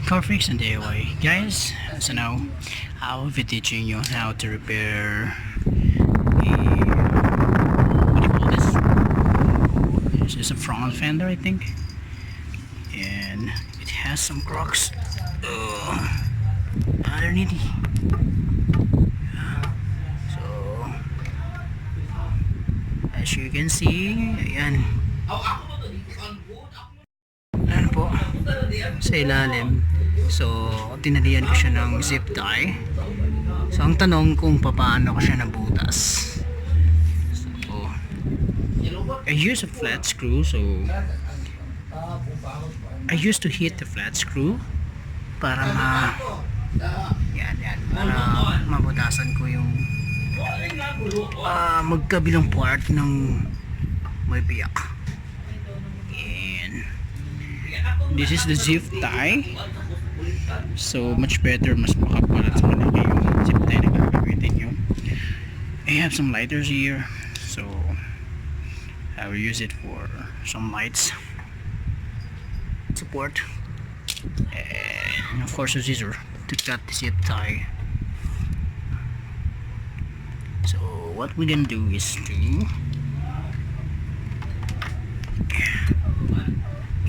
Car fix and DIY guys. So now I will be teaching you how to repair a, what do you call this? This is a front fender, I think, and it has some cracks underneath. So as you can see, ayan, ano po, sa ilalim. So tinalian ko siya ng zip tie. So ang tanong kung paano ko siya nabutas. So I use a flat screw. So I used to hit the flat screw para para mabutasan ko yung magkabilang part ng may biyak. And this is the zip tie. So much better, mas makabalance malaki yung zip tie na gagamitin nyo. I have some lighters here, so I will use it for some lights support, and of course a scissor to cut the zip tie. So what we're gonna do is to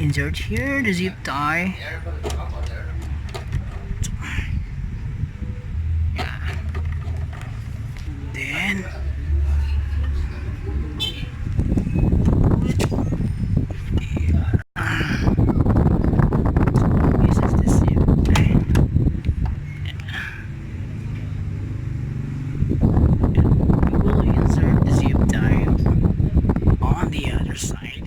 insert here the zip tie. Then this is the zip tie. We will insert the zip tie on the other side.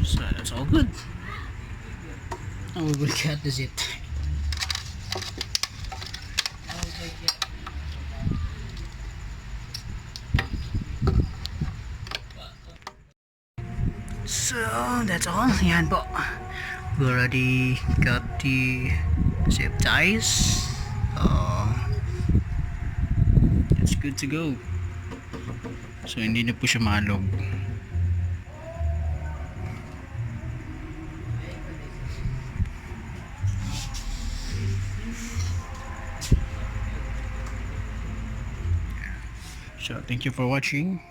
So that's all good. Now we will cut the zip tie. So that's all. Yan po. We already got the zip ties. It's good to go. So hindi na po siya malog. So thank you for watching.